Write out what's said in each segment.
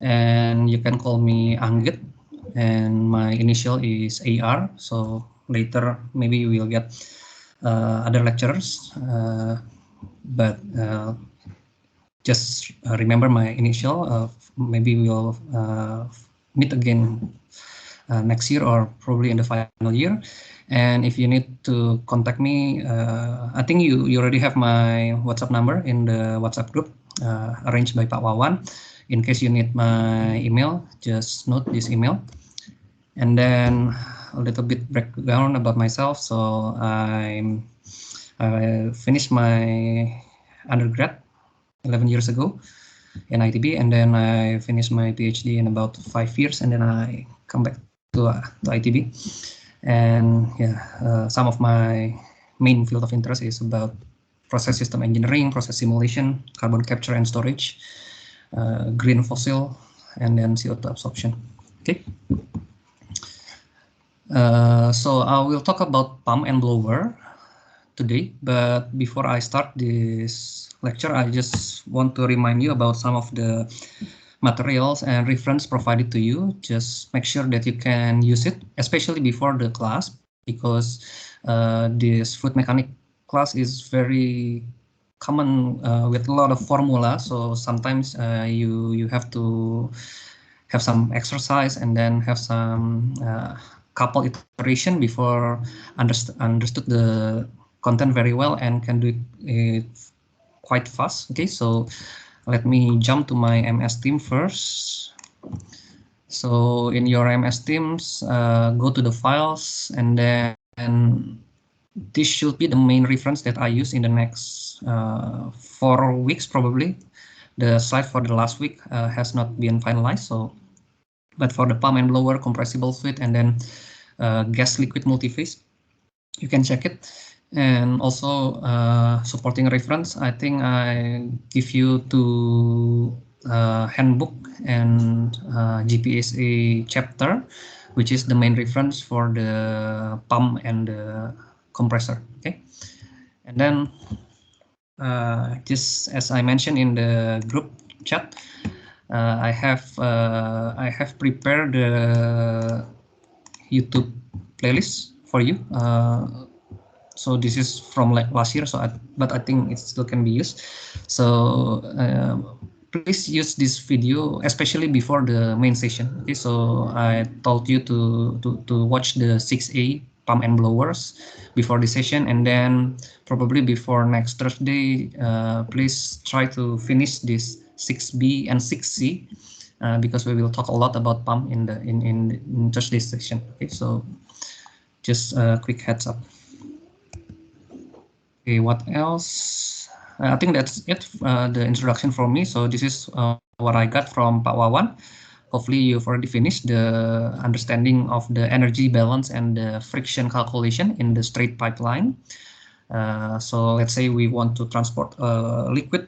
and you can call me Anggit, and my initial is AR. So later maybe we will get other lecturers, but just remember my initial. Maybe we'll meet again next year or probably in the final year. And if you need to contact me, I think you already have my WhatsApp number in the WhatsApp group arranged by Pak Wawan. In case you need my email, just note this email. And then a little bit background about myself. So I finished my undergrad 11 years ago in ITB, and then I finished my PhD in about 5 years, and then I come back to ITB. And yeah, some of my main field of interest is about process system engineering, process simulation, carbon capture and storage, green fossil, and then CO2 absorption. Okay. So I will talk about pump and blower today, but before I start this lecture, I just want to remind you about some of the materials and reference provided to you. Just make sure that you can use it, especially before the class, because this fluid mechanics class is very common with a lot of formula. So sometimes you have to have some exercise and then have some couple iteration before understood the content very well and can do it quite fast. Okay, so let me jump to my MS Teams first. So in your MS Teams, go to the files, and then this should be the main reference that I use in the next 4 weeks probably. The slide for the last week has not been finalized, so but for the pump and blower, compressible fluid, and then gas liquid multiphase, you can check it. And also supporting reference, I think I give you to handbook and GPSA chapter, which is the main reference for the pump and the compressor. Okay, and then just as I mentioned in the group chat, I have prepared the YouTube playlist for you. So this is from like last year, but I think it still can be used. So please use this video, especially before the main session. Okay, so I told you to watch the 6A pump and blowers before the session, and then probably before next Thursday, please try to finish this 6B and 6C. Because we will talk a lot about pump in Thursday's session. Okay, so just a quick heads up. Okay, what else? I think that's it, the introduction from me. So this is what I got from Pak Wawan. Hopefully you've already finished the understanding of the energy balance and the friction calculation in the straight pipeline. So let's say we want to transport a liquid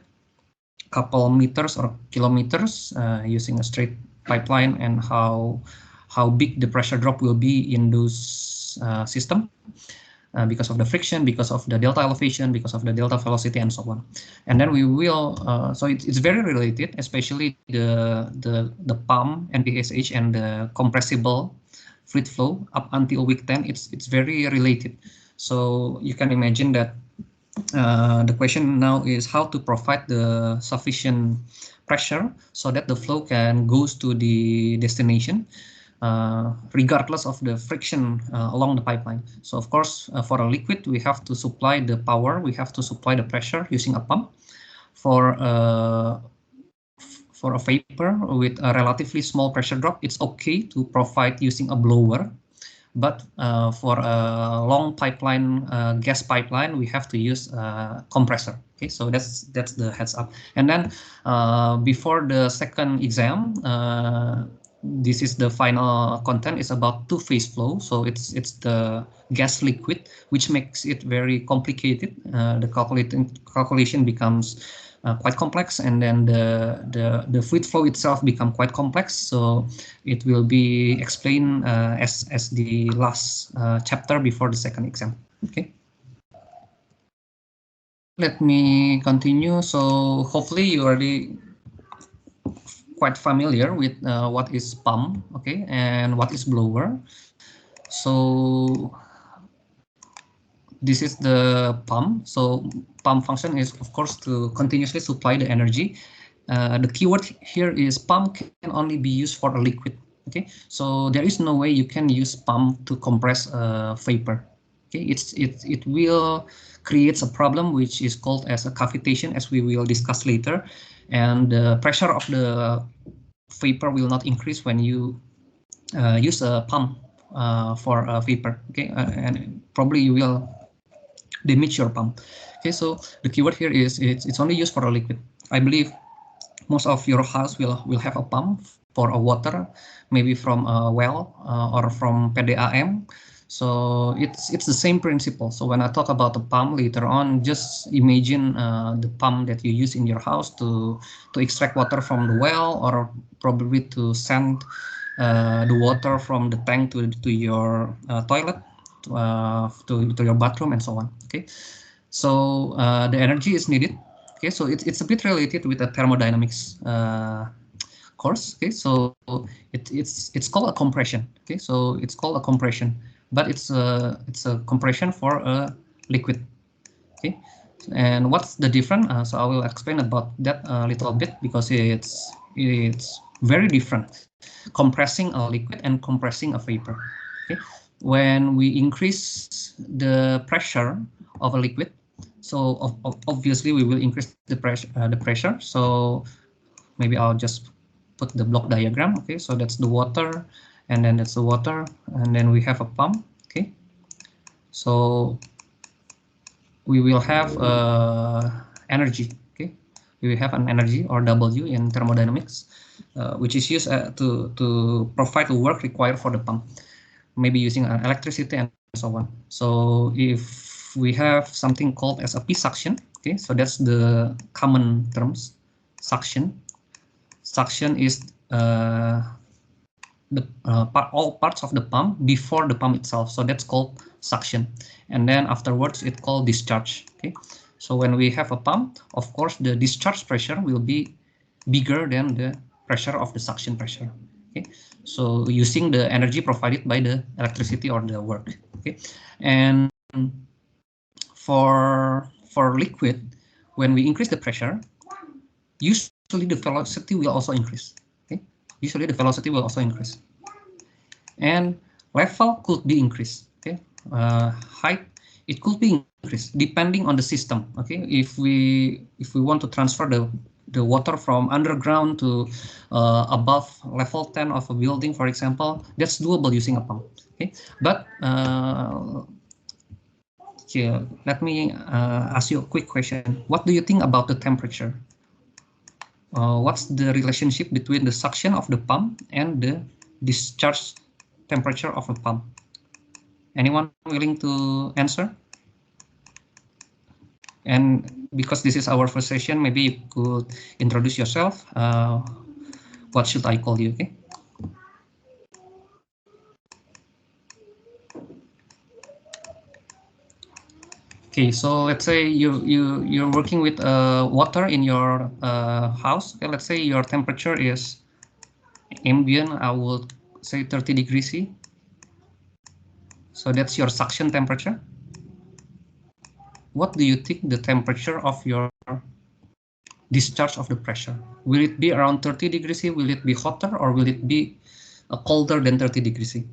couple meters or kilometers using a straight pipeline, and how big the pressure drop will be in those system. Because of the friction, because of the delta elevation, because of the delta velocity, and so on. And then we will, so it's very related, especially the pump, NPSH, and the compressible fluid flow up until week 10. It's very related. So you can imagine that the question now is how to provide the sufficient pressure so that the flow can goes to the destination. Regardless of the friction along the pipeline. So of course, for a liquid, we have to supply the power, we have to supply the pressure using a pump. For a vapor with a relatively small pressure drop, it's okay to provide using a blower. But for a long pipeline, gas pipeline, we have to use a compressor. Okay, so that's the heads up. And then before the second exam, this is the final content. It's about two-phase flow, so it's the gas liquid, which makes it very complicated. The calculation becomes quite complex, and then the fluid flow itself become quite complex. So it will be explained as the last chapter before the second exam. Okay. Let me continue. So hopefully you already quite familiar with what is pump, okay, and what is blower. So this is the pump. So pump function is, of course, to continuously supply the energy. The keyword here is pump can only be used for a liquid. Okay, so there is no way you can use pump to compress vapor. Okay, it will creates a problem which is called as a cavitation, as we will discuss later, and the pressure of the vapor will not increase when you use a pump for a vapor. Okay, and probably you will damage your pump. Okay, so the keyword here is it's only used for a liquid. I believe most of your house will have a pump for a water, maybe from a well or from PDAM. So it's the same principle. So when I talk about the pump later on, just imagine the pump that you use in your house to extract water from the well, or probably to send the water from the tank to your toilet, to your bathroom, and so on. Okay, so the energy is needed. Okay, so it's a bit related with the thermodynamics course. Okay, so it's called a compression. Okay, so it's called a compression, but it's a compression for a liquid. Okay, and what's the difference? So I will explain about that a little bit, because it's very different, compressing a liquid and compressing a vapor. Okay, when we increase the pressure of a liquid, so obviously we will increase the pressure. So maybe I'll just put the block diagram. Okay, so that's the water, and then that's the water, and then we have a pump. Okay, so we will have energy. Okay, we will have an energy, or W in thermodynamics, which is used to provide the work required for the pump, maybe using electricity and so on. So if we have something called as a P suction, okay, so that's the common terms. Suction is all parts of the pump before the pump itself, so that's called suction, and then afterwards it's called discharge. Okay, so when we have a pump, of course the discharge pressure will be bigger than the pressure of the suction pressure. Okay, so using the energy provided by the electricity or the work. Okay, and for liquid, when we increase the pressure, usually the velocity will also increase. Okay, usually the velocity will also increase, and level could be increased. Okay, height, it could be increased depending on the system. Okay, if we want to transfer the water from underground to above level 10 of a building, for example, that's doable using a pump. Okay, but yeah, let me ask you a quick question. What do you think about the temperature? What's the relationship between the suction of the pump and the discharge temperature of a pump? Anyone willing to answer? And because this is our first session, maybe you could introduce yourself. What should I call you? Okay. Okay, so let's say you're working with water in your house. Okay, let's say your temperature is ambient. I would say 30 degrees C. So that's your suction temperature. What do you think the temperature of your discharge of the pressure? Will it be around 30 degrees C? Will it be hotter, or will it be colder than 30 degrees C?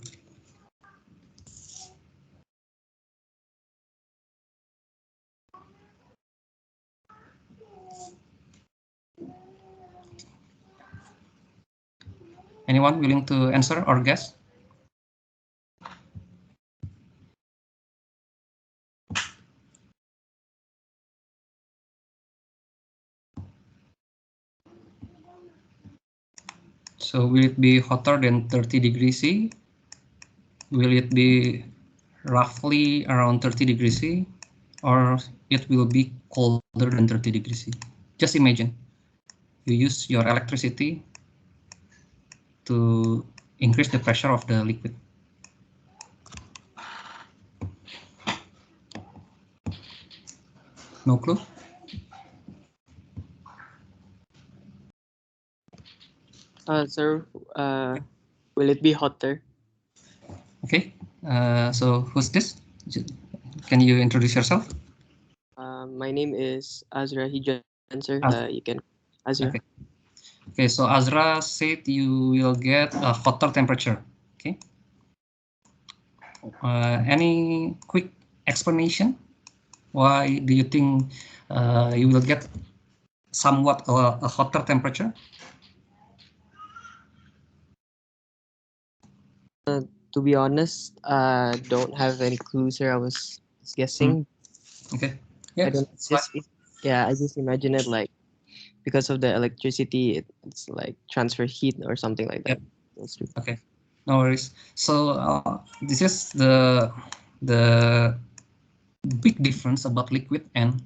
Anyone willing to answer or guess? So will it be hotter than 30 degrees C? Will it be roughly around 30 degrees C? Or it will be colder than 30 degrees C? Just imagine, you use your electricity to increase the pressure of the liquid. No clue? Sir, will it be hotter? Okay. So who's this? Can you introduce yourself? My name is Azra Hijan, sir. You Az- can Azra. okay. Okay. So Azra said you will get a hotter temperature. Okay. Any quick explanation? Why do you think you will get somewhat a hotter temperature? To be honest, don't have any clues, sir. I was Hmm. guessing. Okay. I Yes. don't just yeah. I just imagine it like because of the electricity, it's like transfer heat or something like Yep. that. That's true. Okay. No worries. So this is the big difference about liquid and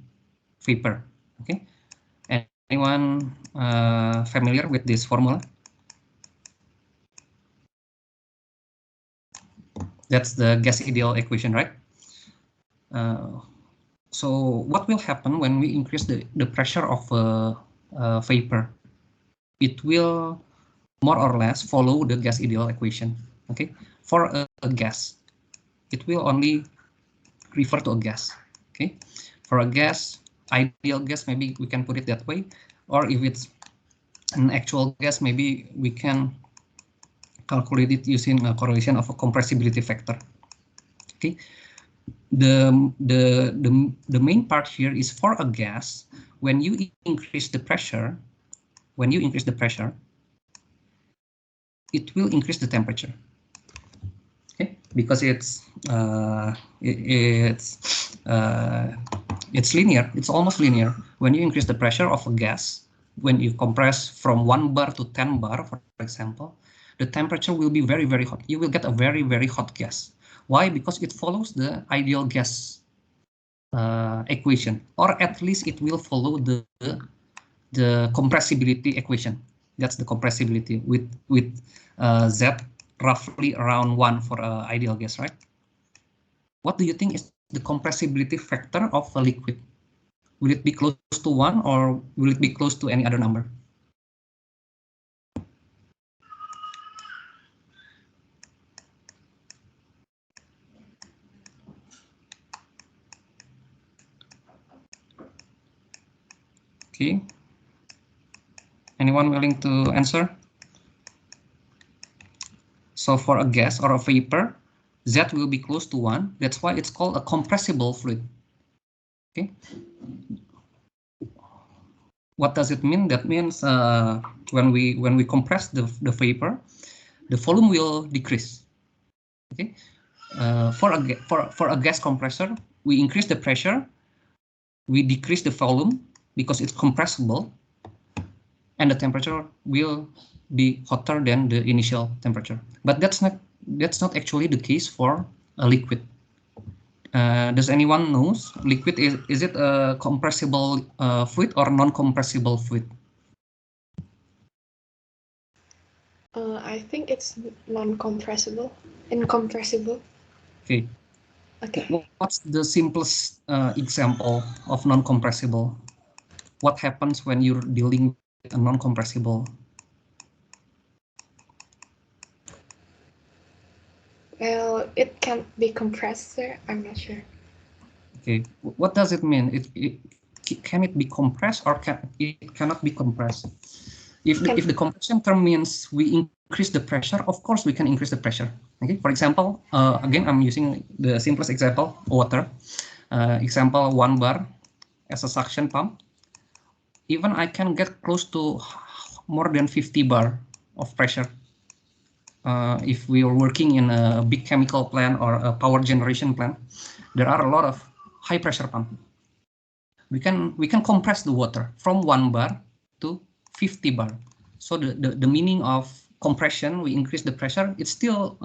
vapor. Okay. Anyone familiar with this formula? That's the gas ideal equation, right? Uh, so what will happen when we increase the pressure of vapor? It will more or less follow the gas ideal equation. Okay, for a gas, it will only refer to a gas. Okay, for a gas, ideal gas, maybe we can put it that way, or if it's an actual gas, maybe we can calculate it using a correlation of a compressibility factor. Okay, the main part here is for a gas, when you increase the pressure, it will increase the temperature. Okay, because it's linear. It's almost linear. When you increase the pressure of a gas, when you compress from 1 bar to 10 bar, for example, the temperature will be very, very hot. You will get a very, very hot gas. Why? Because it follows the ideal gas equation, or at least it will follow the compressibility equation. That's the compressibility with Z roughly around 1 for ideal gas, right? What do you think is the compressibility factor of a liquid? Will it be close to 1 or will it be close to any other number? Okay. Anyone willing to answer? So for a gas or a vapor, Z will be close to 1. That's why it's called a compressible fluid. Okay. What does it mean? That means when we compress the vapor, the volume will decrease. Okay. For a gas compressor, we increase the pressure, we decrease the volume because it's compressible, and the temperature will be hotter than the initial temperature. But that's not actually the case for a liquid. Does anyone knows liquid is it a compressible fluid or non-compressible fluid? I think it's non-compressible, incompressible. Okay. Okay. What's the simplest example of non-compressible? What happens when you're dealing with a non-compressible? Well, it can't be compressed, sir. I'm not sure. Okay, what does it mean? Can it be compressed or it cannot be compressed? If the compression term means we increase the pressure, of course we can increase the pressure. Okay, for example, again I'm using the simplest example, water. Example 1 bar as a suction pump. Even I can get close to more than 50 bar of pressure. If we are working in a big chemical plant or a power generation plant, there are a lot of high pressure pump. We can compress the water from 1 bar to 50 bar. So the meaning of compression, we increase the pressure, it's still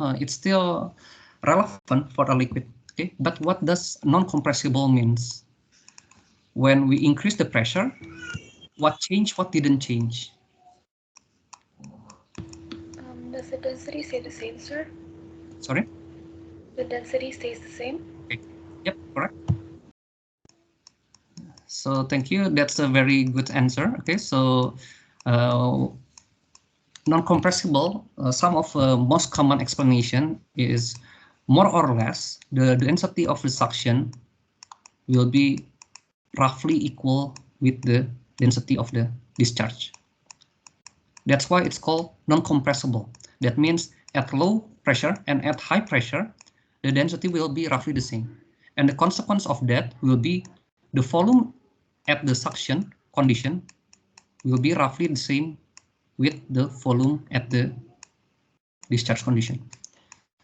relevant for a liquid. Okay, but what does non-compressible means? When we increase the pressure, what changed, what didn't change? Does the density stay the same, sir? Sorry. The density stays the same? Okay. Yep, correct. So thank you. That's a very good answer. Okay, so uh, non-compressible, some of the most common explanation is more or less the density of the suction will be roughly equal with the density of the discharge. That's why it's called non-compressible. That means at low pressure and at high pressure, the density will be roughly the same. And the consequence of that will be the volume at the suction condition will be roughly the same with the volume at the discharge condition.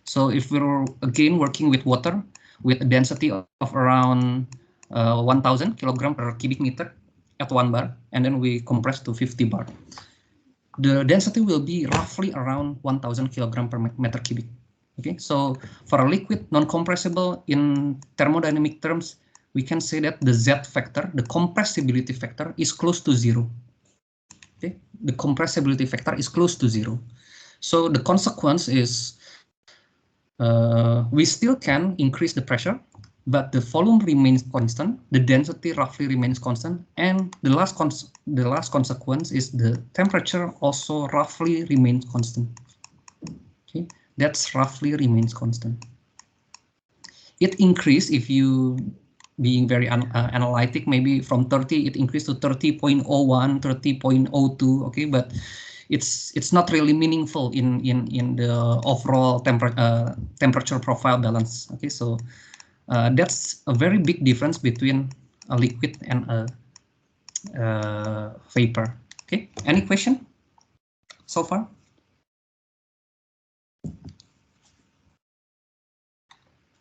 So if we're again working with water with a density of around 1000 kilogram per cubic meter at 1 bar, and then we compress to 50 bar, the density will be roughly around 1000 kilogram per meter cubic. Okay, so for a liquid non-compressible in thermodynamic terms, we can say that the Z factor, the compressibility factor, is close to 0. Okay, the compressibility factor is close to 0. So the consequence is we still can increase the pressure, but the volume remains constant, the density roughly remains constant, and the last consequence is the temperature also roughly remains constant. Okay, that's roughly remains constant. It increase if you being very analytic, maybe from 30 it increased to 30.01, 30.02. Okay, but it's not really meaningful in the overall temperature profile balance. Okay, so that's a very big difference between a liquid and a vapor. Okay, any question so far?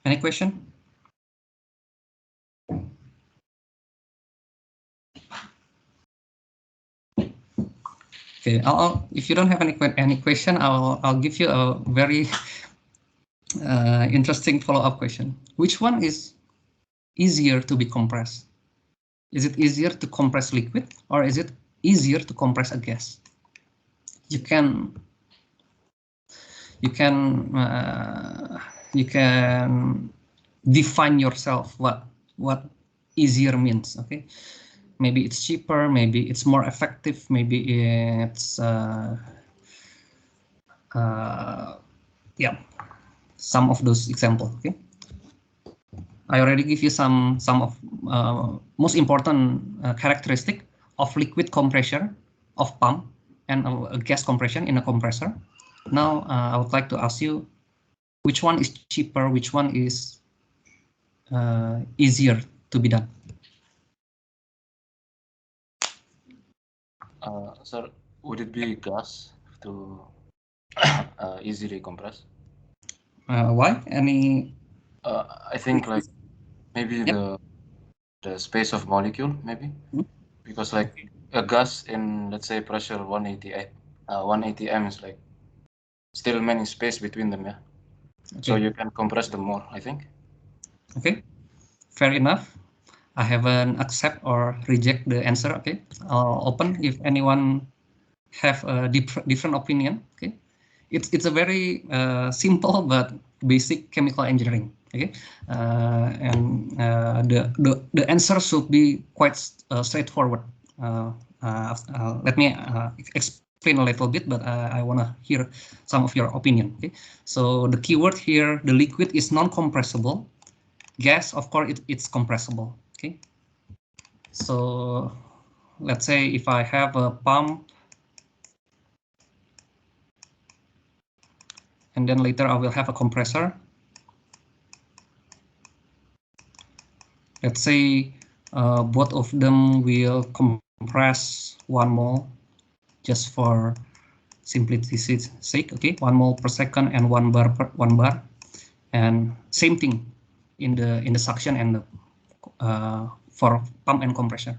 Any question? Okay, if you don't have any question, I'll give you a very interesting follow-up question. Which one is easier to be compressed? Is it easier to compress liquid, or is it easier to compress a gas? You can define yourself what easier means. Okay, maybe it's cheaper, maybe it's more effective, maybe it's yeah, some of those examples. Okay, I already give you some of most important characteristic of liquid compression of pump and a gas compression in a compressor. Now I would like to ask you, which one is cheaper, which one is easier to be done? Sir, would it be gas to easily compress? Why? Any? I think like maybe Yep. the space of molecule, maybe, because like a gas in, let's say, pressure 180 m is like still many space between them, yeah. Okay. So you can compress them more, I think. Okay, fair enough. I haven't accept or reject the answer. Okay, I'll open if anyone have a different opinion. Okay, it's a very simple but basic chemical engineering. Okay, and the answer should be quite straightforward. Let me explain a little bit, but I want to hear some of your opinion. Okay, so the keyword here, the liquid is non-compressible. Gas, of course, it's compressible. Okay, so let's say if I have a pump, and then later I will have a compressor. Let's say both of them will compress 1 mole, just for simplicity's sake. Okay, 1 mole per second and 1 bar per 1 bar, and same thing in the suction and the for pump and compressor.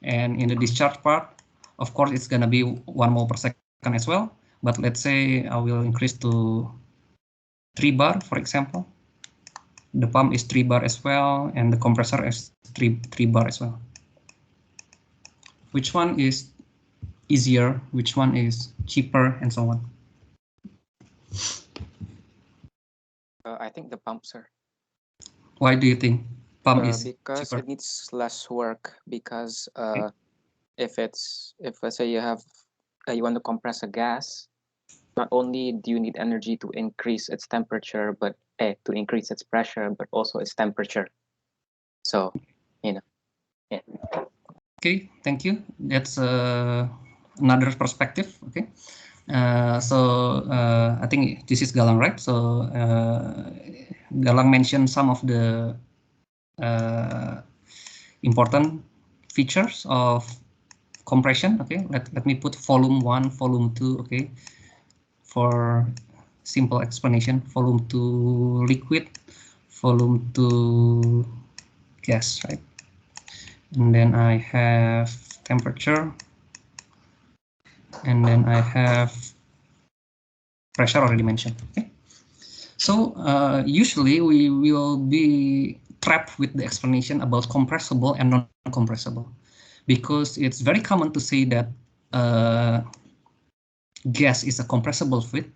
And in the discharge part, of course, it's gonna be 1 mole per second as well. But let's say I will increase to 3 bar, for example. The pump is 3 bar as well, and the compressor is 3 bar as well. Which one is easier? Which one is cheaper, and so on? I think the pump, sir. Why do you think pump is because cheaper? it needs less work. Because Okay. if let's say you have you want to compress a gas, not only do you need energy to increase its temperature, but to increase its pressure, but also its temperature. So, yeah. Okay, thank you. That's another perspective. Okay, I think this is Galang, right? So Galang mentioned some of the important features of compression. Okay, let me put volume 1, volume 2. Okay, for simple explanation, volume 2 liquid, volume 2 gas, right? And then I have temperature, and then I have pressure already mentioned. Okay, so usually we will be trapped with the explanation about compressible and non-compressible, because it's very common to say that gas is a compressible fluid.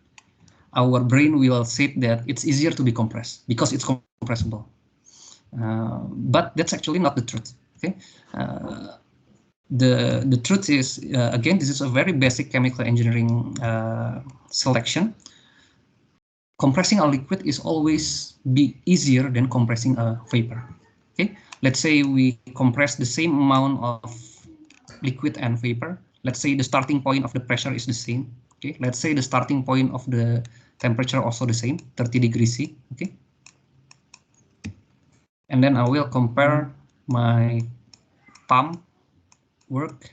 Our brain will say that it's easier to be compressed because it's compressible, but that's actually not the truth. Okay. The truth is, again, this is a very basic chemical engineering selection. Compressing a liquid is always be easier than compressing a vapor. Okay, let's say we compress the same amount of liquid and vapor. Let's say the starting point of the pressure is the same. Okay, let's say the starting point of the temperature also the same, 30 degrees C. Okay, and then I will compare my pump work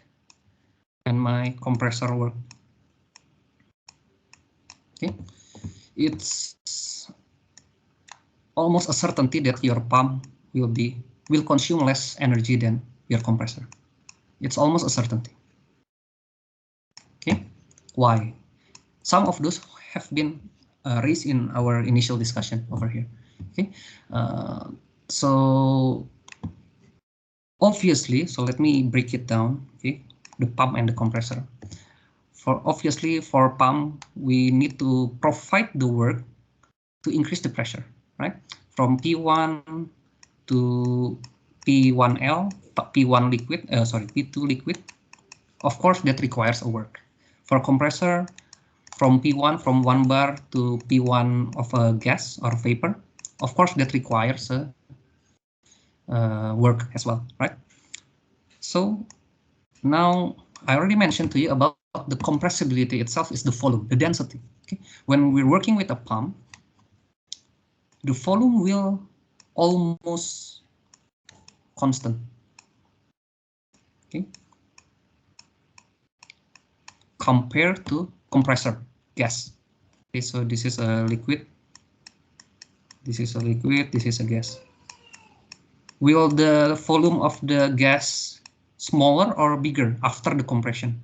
and my compressor work. Okay, it's almost a certainty that your pump will consume less energy than your compressor. It's almost a certainty. Okay, why? Some of those have been raised in our initial discussion over here. Okay, so obviously, so let me break it down. Okay, the pump and the compressor. Obviously for pump, we need to provide the work to increase the pressure, right? From P1 to P1L, P1 liquid, P2 liquid. Of course, that requires a work. For compressor, from P1, from 1 bar to P1 of a gas or vapor, of course, that requires a work as well, right? So now I already mentioned to you about the compressibility itself is the volume, the density. Okay? When we're working with a pump, the volume will almost constant. Okay, compared to compressor gas. Okay, so this is a liquid, this is a liquid, this is a gas. Will the volume of the gas smaller or bigger after the compression?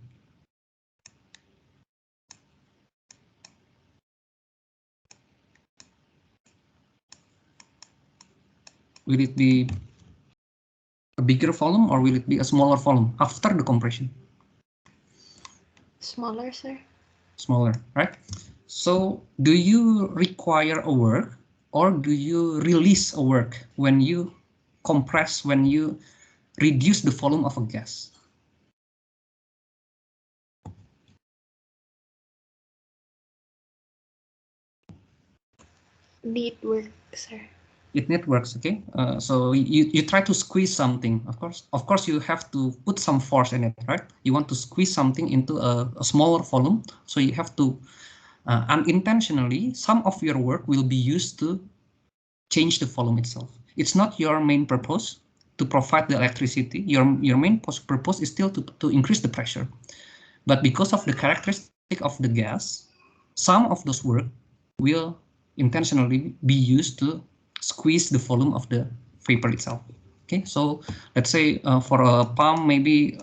Will it be a bigger volume or will it be a smaller volume after the compression? Smaller, sir. Smaller, right? So do you require a work or do you release a work when you compress, when you reduce the volume of a gas? Need work, sir. It networks, okay? So you try to squeeze something, of course you have to put some force in it, right? You want to squeeze something into a smaller volume, so you have to unintentionally, some of your work will be used to change the volume itself. It's not your main purpose to provide the electricity. Your main purpose is still to increase the pressure, but because of the characteristic of the gas, some of those work will intentionally be used to squeeze the volume of the vapor itself. Okay, so let's say for a pump, maybe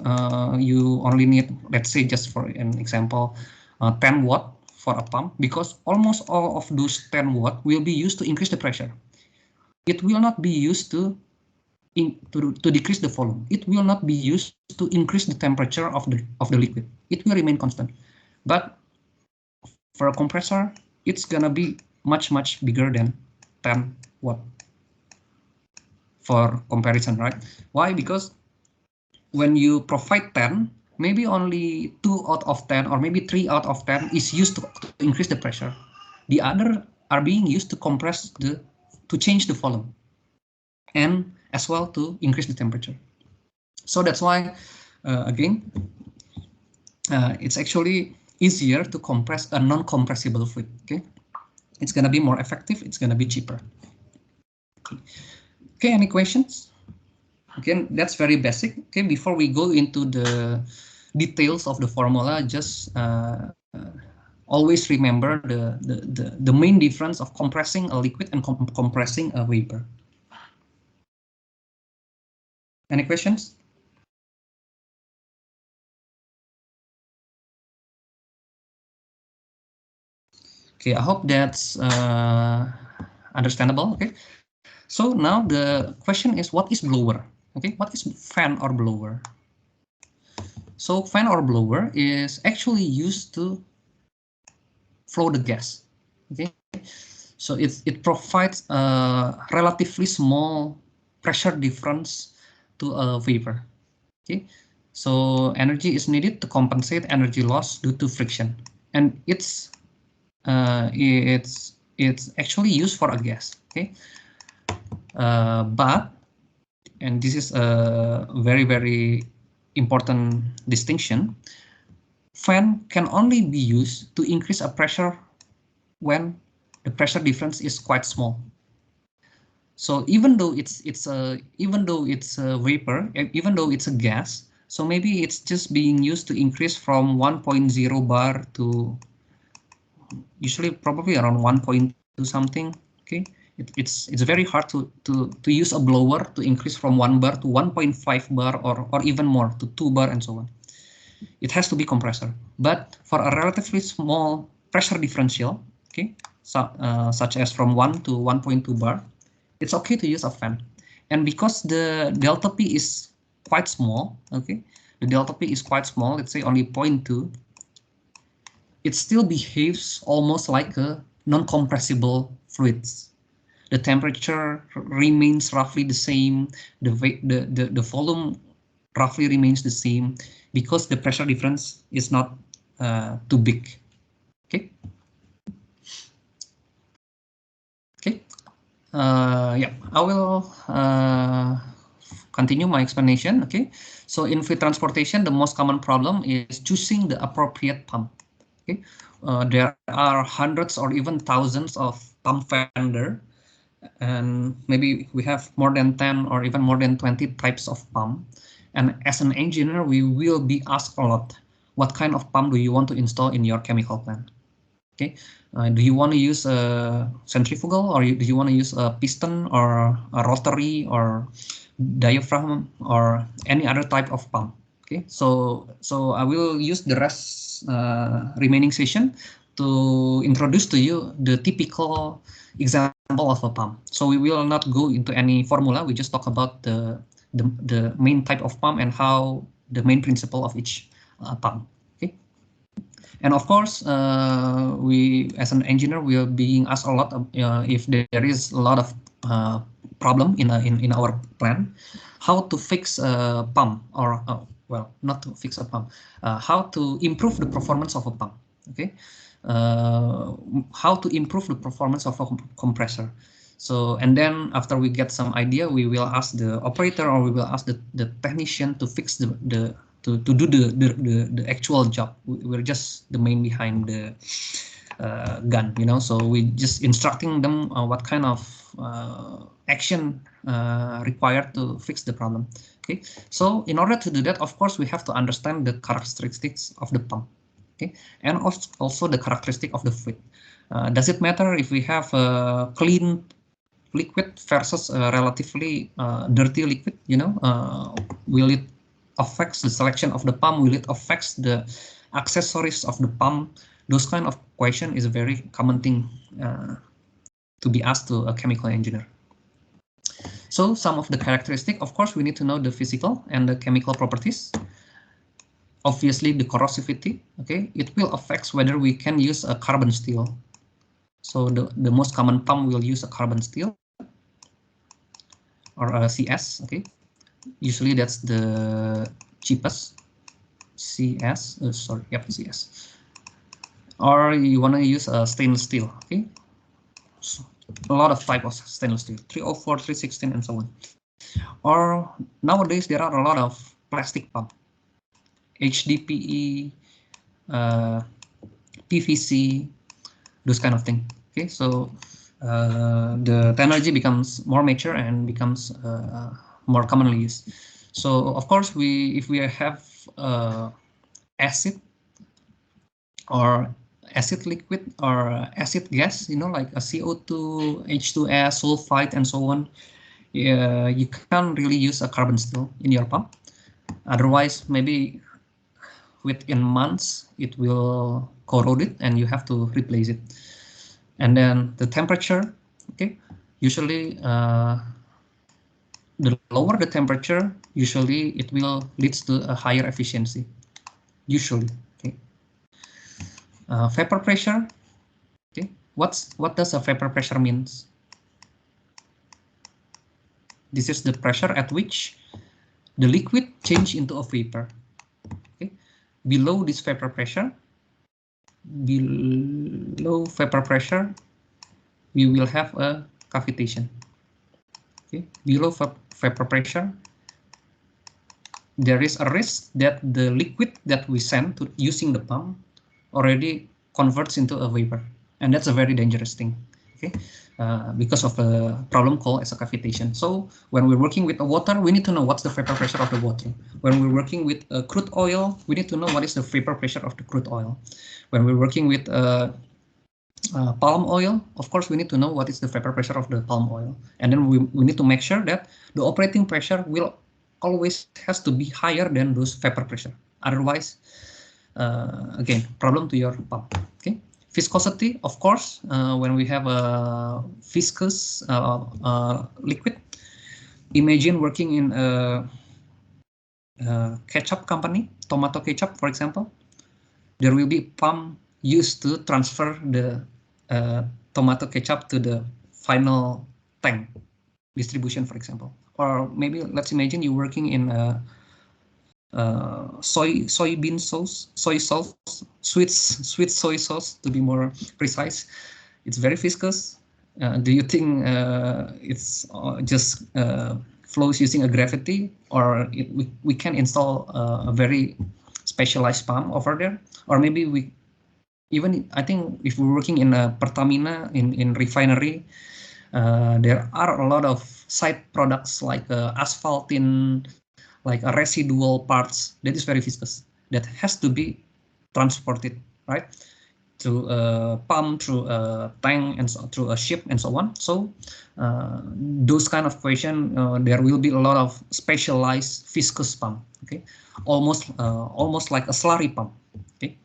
you only need, let's say just for an example, 10 watt for a pump, because almost all of those 10 watt will be used to increase the pressure. It will not be used to decrease the volume. It will not be used to increase the temperature of the liquid. It will remain constant. But for a compressor, it's gonna be much bigger than 10 watt for comparison, right? Why? Because when you provide 10, maybe only 2 out of 10 or maybe 3 out of 10 is used to increase the pressure. The other are being used to compress to change the volume and as well to increase the temperature. So that's why, again, it's actually easier to compress a non-compressible fluid. Okay, it's gonna be more effective. It's gonna be cheaper. Okay, any questions? Again, that's very basic. Okay, before we go into the details of the formula, just always remember the main difference of compressing a liquid and compressing a vapor. Any questions? Okay, I hope that's understandable. Okay, so now the question is, what is blower? Okay, what is fan or blower? So fan or blower is actually used to flow the gas. Okay, so it provides a relatively small pressure difference to a vapor. Okay, so energy is needed to compensate energy loss due to friction, and it's actually used for a gas. Okay, but, and this is a very important distinction, fan can only be used to increase a pressure when the pressure difference is quite small. So even though it's a vapor, even though it's a gas, so maybe it's just being used to increase from 1.0 bar to usually probably around 1.2 something. Okay, it's very hard to use a blower to increase from 1 bar to 1.5 bar or even more to 2 bar and so on. It has to be compressor, but for a relatively small pressure differential, okay, so, such as from 1 to 1.2 bar, it's okay to use a fan. And because the delta P is quite small, okay, the delta P is quite small, let's say only 0.2, it still behaves almost like a non-compressible fluids. The temperature remains roughly the same, the volume roughly remains the same because the pressure difference is not too big. Okay. Okay. Yeah, I will continue my explanation. Okay. So in fluid transportation, the most common problem is choosing the appropriate pump. Okay. There are hundreds or even thousands of pump vendor, and maybe we have more than 10 or even more than 20 types of pump. And as an engineer, we will be asked a lot, what kind of pump do you want to install in your chemical plant? Okay, do you want to use a centrifugal, or do you want to use a piston or a rotary or diaphragm or any other type of pump? Okay, so I will use the rest remaining session to introduce to you the typical example of a pump. So we will not go into any formula. We just talk about the main type of pump and how the main principle of each pump. Okay, and of course, we as an engineer, we are being asked a lot if there is a lot of problem in our plant, how to fix a pump, or well, not to fix a pump, how to improve the performance of a pump. Okay, how to improve the performance of a compressor. So, and then after we get some idea, we will ask the operator, or we will ask the technician to fix to do the actual job. We're just the main behind the gun, you know. So we just instructing them what kind of action required to fix the problem. Okay, so in order to do that, of course, we have to understand the characteristics of the pump. Okay, and also the characteristic of the fluid. Does it matter if we have a clean liquid versus a relatively dirty liquid? You know, will it affects the selection of the pump? Will it affects the accessories of the pump? Those kind of question is a very common thing to be asked to a chemical engineer. So some of the characteristics, of course, we need to know the physical and the chemical properties. Obviously, the corrosivity, okay, it will affect whether we can use a carbon steel. So the most common pump will use a carbon steel or a CS, okay. Usually that's the cheapest. CS, sorry, yep, CS. Or you want to use a stainless steel, okay? So a lot of type of stainless steel, 304, 316, and so on. Or nowadays there are a lot of plastic pump, HDPE, PVC, those kind of thing. Okay, so the technology becomes more mature and becomes more commonly used. So of course, if we have acid or acid liquid or acid gas, you know, like a CO2, H2S, sulfite, and so on, you can't really use a carbon steel in your pump. Otherwise, maybe within months it will corrode it and you have to replace it. And then the temperature, okay, usually the lower the temperature, usually it will leads to a higher efficiency, usually. Okay. Vapor pressure, okay, what does a vapor pressure means? This is the pressure at which the liquid change into a vapor. Okay, below this vapor pressure, we will have a cavitation. Okay, below vapor pressure, there is a risk that the liquid that we send to using the pump already converts into a vapor, and that's a very dangerous thing. Okay, because of a problem called as a cavitation. So when we're working with the water, we need to know what's the vapor pressure of the water. When we're working with crude oil, we need to know what is the vapor pressure of the crude oil. When we're working with palm oil, of course, we need to know what is the vapor pressure of the palm oil. And then we need to make sure that the operating pressure will always has to be higher than those vapor pressure. Otherwise, again, problem to your pump. Okay. Viscosity, of course, when we have a viscous liquid, imagine working in a ketchup company, tomato ketchup, for example. There will be pump used to transfer the tomato ketchup to the final tank distribution, for example. Or maybe let's imagine you're working in a soybean sauce, soy sauce, sweet soy sauce to be more precise. It's very viscous. Do you think it's just flows using a gravity, or we can install a very specialized pump over there? Or maybe I think if we're working in a Pertamina in refinery, there are a lot of side products like asphaltene, like a residual parts that is very viscous, that has to be transported, right, through a pump, through a tank, and so, through a ship, and so on. So those kind of question, there will be a lot of specialized viscous pump. Okay, almost like a slurry pump. Okay,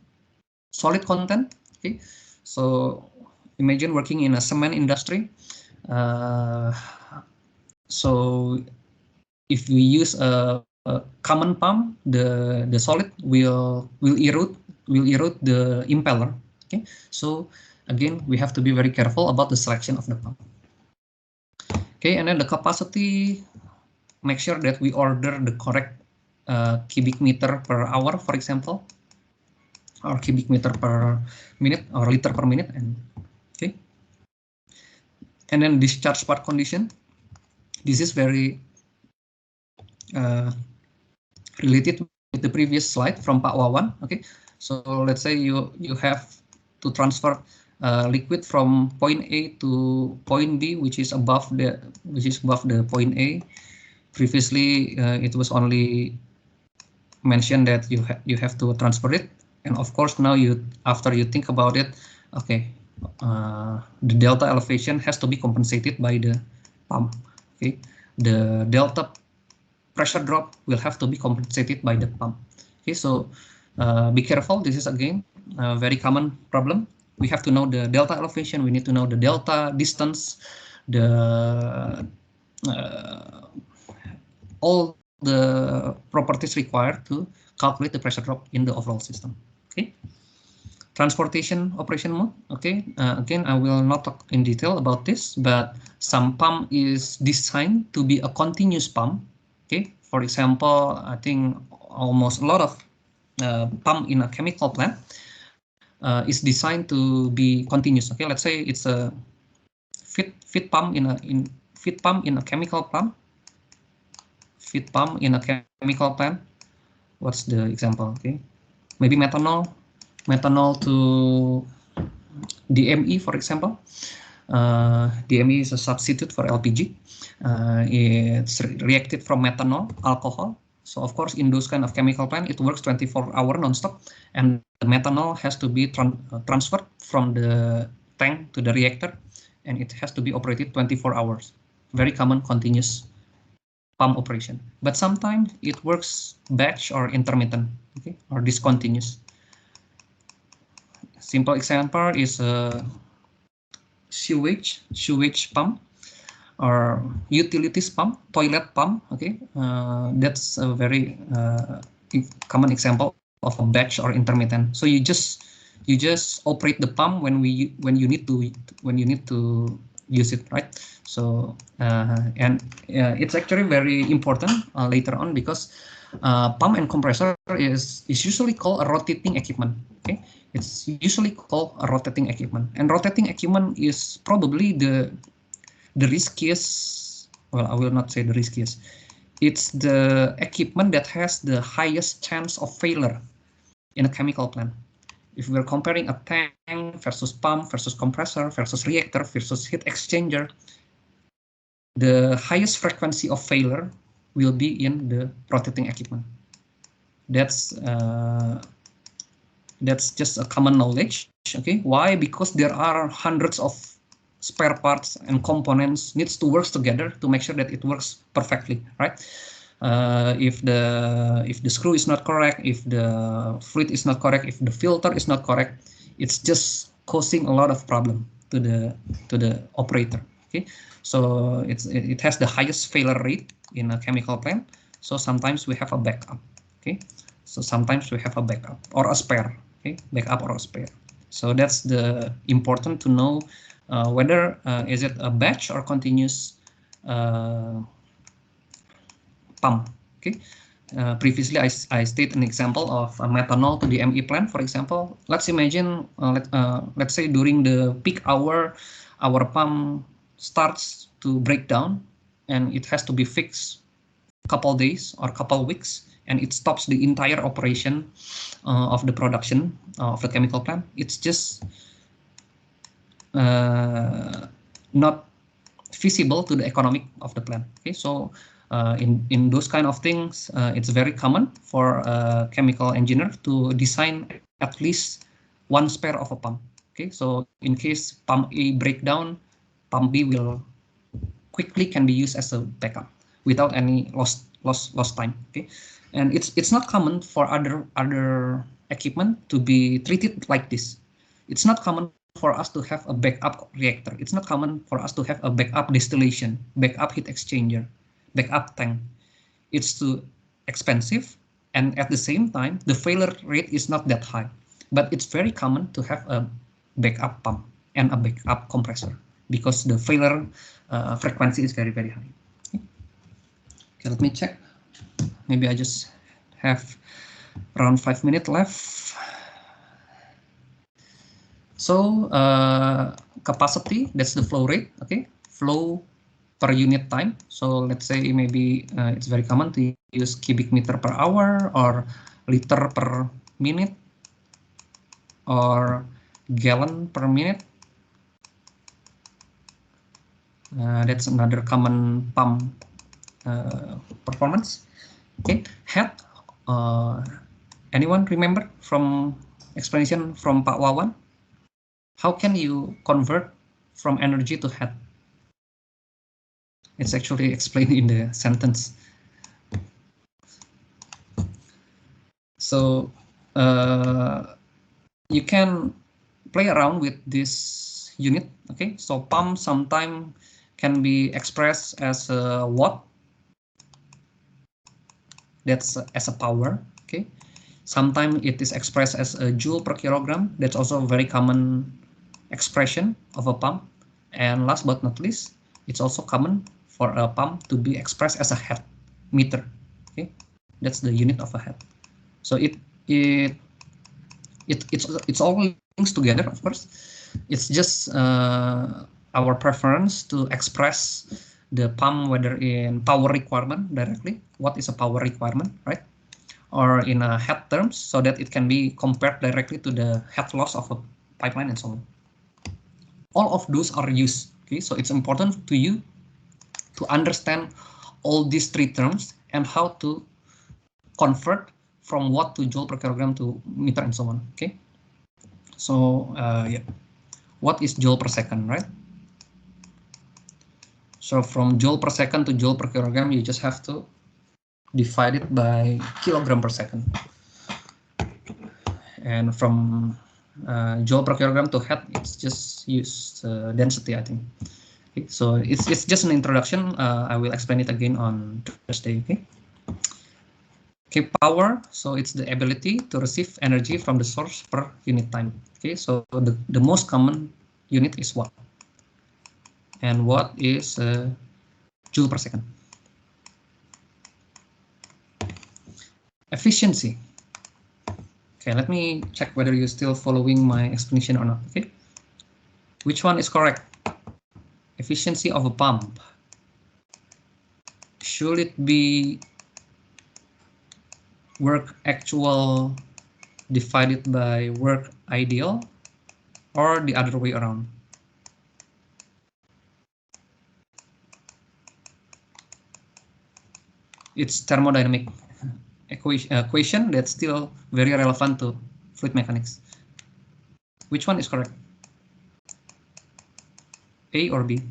solid content. Okay, so imagine working in a cement industry. So if we use a common pump, the solid will erode the impeller. Okay, so again, we have to be very careful about the selection of the pump. Okay, and then the capacity, make sure that we order the correct cubic meter per hour, for example, or cubic meter per minute or liter per minute. And okay, and then discharge part condition. This is very related with the previous slide from Pak Wawan. Okay, so let's say you have to transfer liquid from point A to point B, which is above the point A. Previously, it was only mentioned that you have to transfer it, and of course now after you think about it, okay, the delta elevation has to be compensated by the pump. Okay, the delta pressure drop will have to be compensated by the pump. Okay, so be careful. This is again a very common problem. We have to know the delta elevation. We need to know the delta distance, all the properties required to calculate the pressure drop in the overall system. Okay. Transportation operation mode. Okay, again, I will not talk in detail about this, but some pump is designed to be a continuous pump. Okay, for example, I think almost a lot of pump in a chemical plant is designed to be continuous. Okay, let's say it's a feed pump in a chemical pump. Feed pump in a chemical plant. What's the example? Okay, maybe methanol to DME, for example. DME is a substitute for LPG. It's reacted from methanol, alcohol. So of course, in those kind of chemical plant, it works 24-hour non-stop, and the methanol has to be transferred from the tank to the reactor, and it has to be operated 24 hours. Very common continuous pump operation. But sometimes it works batch or intermittent, okay, or discontinuous. Simple example is a sewage pump or utilities pump, toilet pump. Okay, that's a very common example of a batch or intermittent. So you just operate the pump when you need to use it, right? So it's actually very important later on, because pump and compressor is usually called a rotating equipment. Okay, it's usually called a rotating equipment, and rotating equipment is probably the riskiest. Well, I will not say the riskiest. It's the equipment that has the highest chance of failure in a chemical plant. If we're comparing a tank versus pump versus compressor versus reactor versus heat exchanger, the highest frequency of failure will be in the rotating equipment. That's just a common knowledge. Okay, why? Because there are hundreds of spare parts and components needs to work together to make sure that it works perfectly, right? If the screw is not correct, if the fluid is not correct, if the filter is not correct, it's just causing a lot of problem to the operator. Okay, so it has the highest failure rate in a chemical plant. So sometimes we have a backup. Okay, so sometimes we have a backup or a spare. Okay, backup or a spare. So that's the important to know whether is it a batch or continuous pump. Okay. Previously, I stated an example of a methanol to DME plant. For example, let's imagine, let's say during the peak hour, our pump starts to break down, and it has to be fixed a couple days or couple weeks, and it stops the entire operation of the production of the chemical plant. It's just not feasible to the economic of the plant. Okay, so in those kind of things, it's very common for a chemical engineer to design at least one spare of a pump. Okay, so in case pump A break down, pump B will quickly can be used as a backup without any lost time. Okay, and it's not common for other equipment to be treated like this. It's not common for us to have a backup reactor. It's not common for us to have a backup distillation, backup heat exchanger, backup tank. It's too expensive, and at the same time, the failure rate is not that high. But it's very common to have a backup pump and a backup compressor, because the failure frequency is very, very high. Okay, let me check. Maybe I just have around 5 minutes left. So capacity, that's the flow rate. Okay, flow per unit time. So let's say maybe it's very common to use cubic meter per hour or liter per minute or gallon per minute. That's another common pump performance. Okay, head. Anyone remember from explanation from Pak Wawan? How can you convert from energy to head? It's actually explained in the sentence. So you can play around with this unit. Okay, so pump sometimes can be expressed as a watt. That's as a power. Okay, sometimes it is expressed as a joule per kilogram. That's also a very common expression of a pump. And last but not least, it's also common for a pump to be expressed as a head meter. Okay, that's the unit of a head. So it it's all links together, of course. It's just our preference to express the pump whether in power requirement directly. What is a power requirement, right? Or in head terms, so that it can be compared directly to the head loss of a pipeline and so on. All of those are used. Okay, so it's important to you to understand all these three terms and how to convert from watt to joule per kilogram to meter and so on. Okay, so yeah, what is joule per second, right? So from joule per second to joule per kilogram, you just have to divide it by kilogram per second. And from joule per kilogram to head, it's just use density, I think. Okay, so it's just an introduction. I will explain it again on Thursday. Okay. Okay, power. So it's the ability to receive energy from the source per unit time. Okay, so the most common unit is watt, and watt is joule per second. Efficiency. Okay, let me check whether you're still following my explanation or not. Okay, which one is correct? Efficiency of a pump. Should it be work actual divided by work ideal, or the other way around? It's thermodynamic equation that's still very relevant to fluid mechanics. Which one is correct? A or B?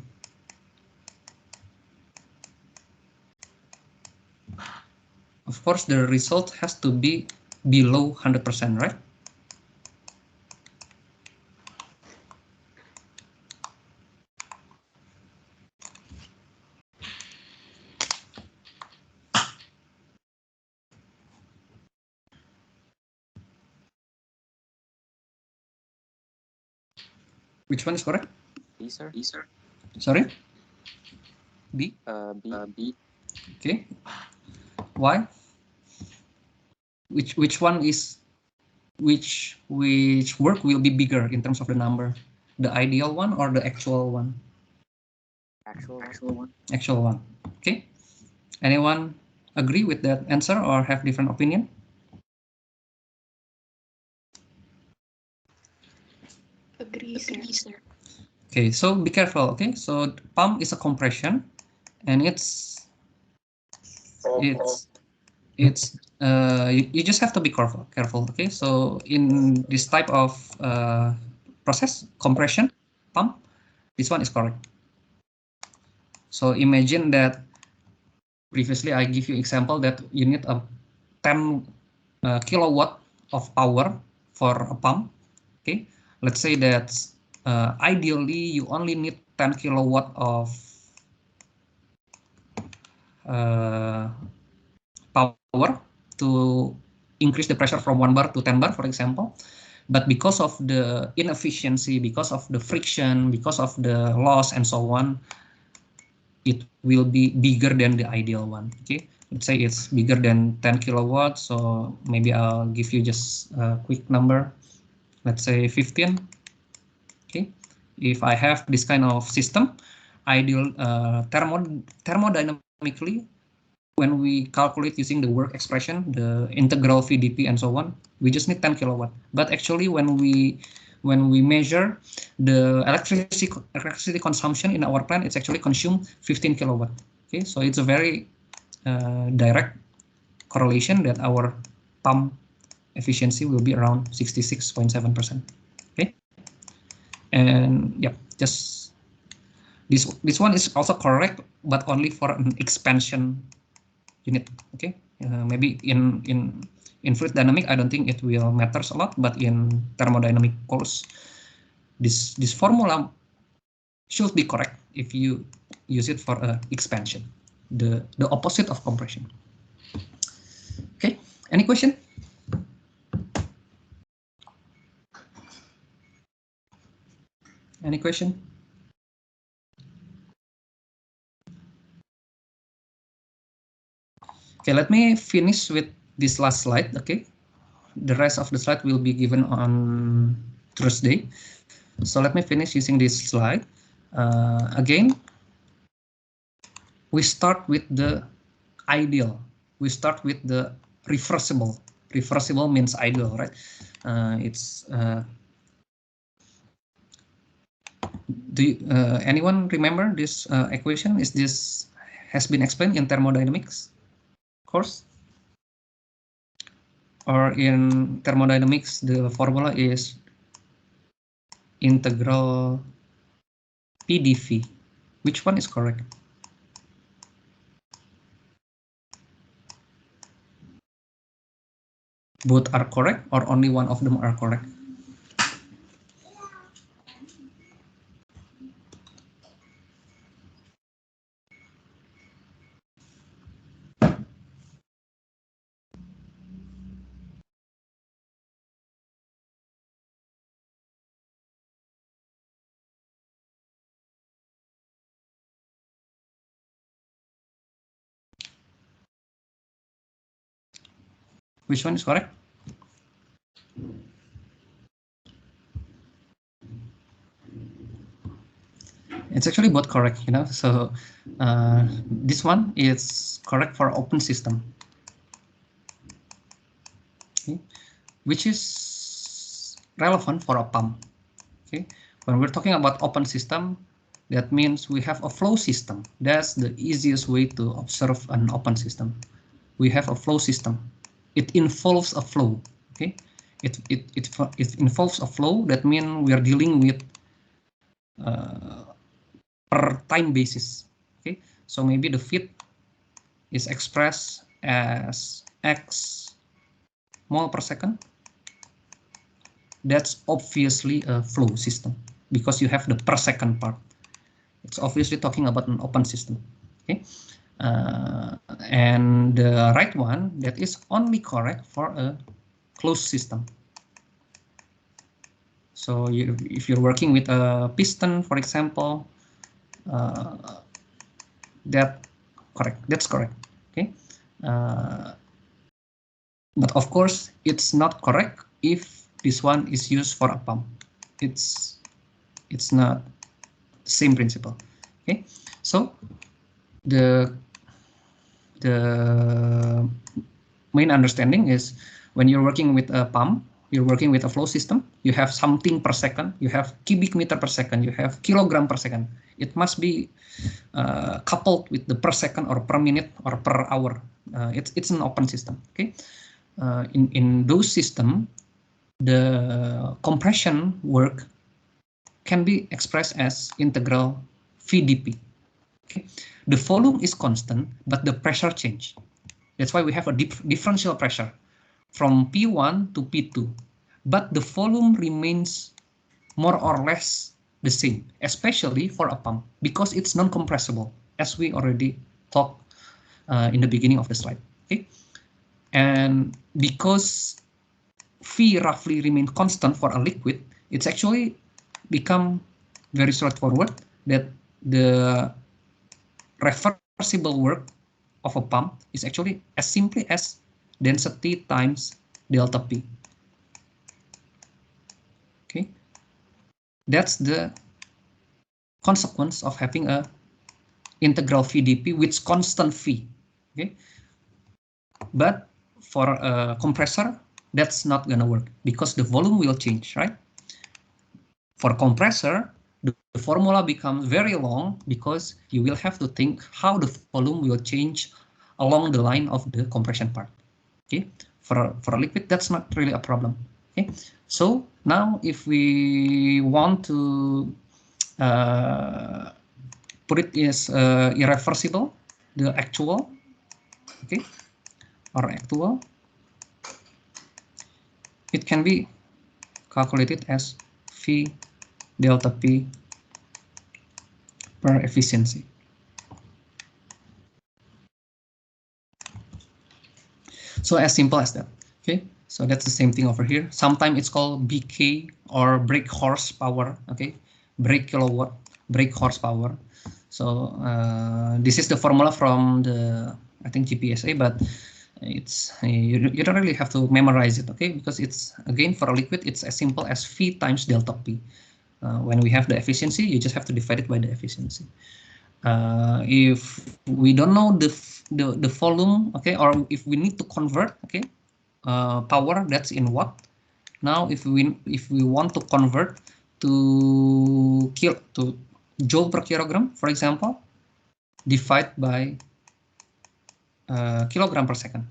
Of course, the result has to be below 100%, right? Which one is correct? B, sir. Sorry? B? B. Okay. Why? Which one is which work will be bigger in terms of the number? The ideal one or the actual one? Actual one. Actual one. Okay. Anyone agree with that answer or have different opinion? Agree, sir. Okay, so be careful. Okay, so pump is a compression, and it's you just have to be careful. Okay, so in this type of process, compression pump, this one is correct. So imagine that previously I give you example that you need a 10 kilowatt of power for a pump. Okay, let's say that ideally you only need 10 kilowatt of power to increase the pressure from 1 bar to 10 bar, for example. But because of the inefficiency, because of the friction, because of the loss and so on, it will be bigger than the ideal one. Okay, let's say it's bigger than 10 kilowatts. So maybe I'll give you just a quick number. Let's say 15. Okay, if I have this kind of system, ideal thermodynamically, when we calculate using the work expression, the integral VDP and so on, we just need 10 kilowatt. But actually, when we measure the electricity consumption in our plant, it's actually consumed 15 kilowatt. Okay, so it's a very direct correlation that our pump efficiency will be around 66.7%. Okay, and yeah, just this one is also correct, but only for an expansion unit. Okay, maybe in fluid dynamic, I don't think it will matters a lot, but in thermodynamic course, this formula should be correct if you use it for expansion, the opposite of compression. Okay, any question? Any question? Okay, let me finish with this last slide. Okay, the rest of the slide will be given on Thursday. So let me finish using this slide. Again, we start with the ideal. We start with the reversible. Reversible means ideal, right? Anyone remember this equation? Is this has been explained in thermodynamics course? Or in thermodynamics, the formula is integral PdV. Which one is correct? Both are correct, or only one of them are correct? Which one is correct? It's actually both correct, you know. So this one is correct for open system, okay, which is relevant for a pump. Okay, when we're talking about open system, that means we have a flow system. That's the easiest way to observe an open system. We have a flow system. It involves a flow. Okay, it involves a flow. That means we are dealing with per time basis. Okay, so maybe the feed is expressed as x mole per second. That's obviously a flow system because you have the per second part. It's obviously talking about an open system. Okay, and the right one, that is only correct for a closed system. So if you're working with a piston, for example, that's correct. Okay, but of course it's not correct if this one is used for a pump. It's not the same principle. Okay, so the main understanding is when you're working with a pump, you're working with a flow system, you have something per second, you have cubic meter per second, you have kilogram per second. It must be coupled with the per second or per minute or per hour. It's an open system. Okay, in those systems, the compression work can be expressed as integral VdP. Okay, the volume is constant, but the pressure change. That's why we have a differential pressure from P1 to P2, but the volume remains more or less the same, especially for a pump, because it's non-compressible, as we already talked in the beginning of the slide. Okay, and because V roughly remain constant for a liquid, it's actually become very straightforward that the reversible work of a pump is actually as simply as density times delta P. Okay, that's the consequence of having a integral VdP with constant V. Okay, but for a compressor, that's not gonna work because the volume will change, right? For compressor, the formula becomes very long because you will have to think how the volume will change along the line of the compression part. Okay, for a liquid, that's not really a problem. Okay, so now if we want to put it as irreversible, the actual, okay, or actual, it can be calculated as V delta P per efficiency. So as simple as that. Okay, so that's the same thing over here. Sometimes it's called BK or brake horsepower. Okay, brake kilowatt, brake horsepower. So this is the formula from the, I think, GPSA, but It's you don't really have to memorize it, okay? Because it's, again, for a liquid, it's as simple as V times delta P. When we have the efficiency, you just have to divide it by the efficiency. If we don't know the volume, okay, or if we need to convert, okay, power, that's in watt. Now, if we want to convert to joule per kilogram, for example, divide by kilogram per second.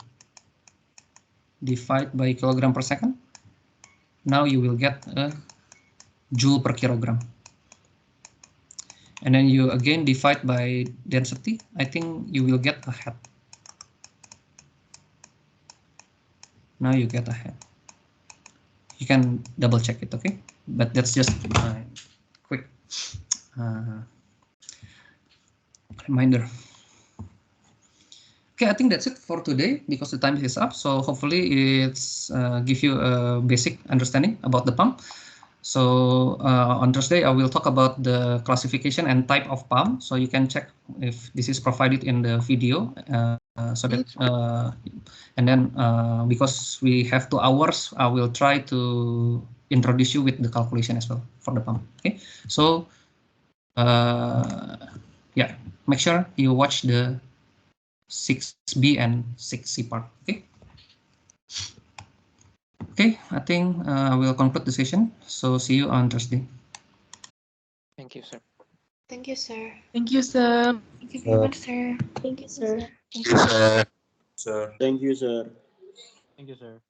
Divide by kilogram per second. Now you will get a joule per kilogram. And then you again divide by density. I think you will get a head. Now you get a head. You can double check it, okay? But that's just a quick reminder. Okay, I think that's it for today because the time is up. So hopefully it's give you a basic understanding about the pump. So on Thursday, I will talk about the classification and type of pump. So you can check if this is provided in the video. So that and then because we have 2 hours, I will try to introduce you with the calculation as well for the pump. Okay, so yeah, make sure you watch the 6B and 6C part. Okay. Okay, I think we'll conclude the session. So see you on Thursday. Thank you, sir. Thank you, sir. Thank you, sir. Thank you very much, sir. Thank you, sir. Sir. Thank you, sir. Thank you, sir.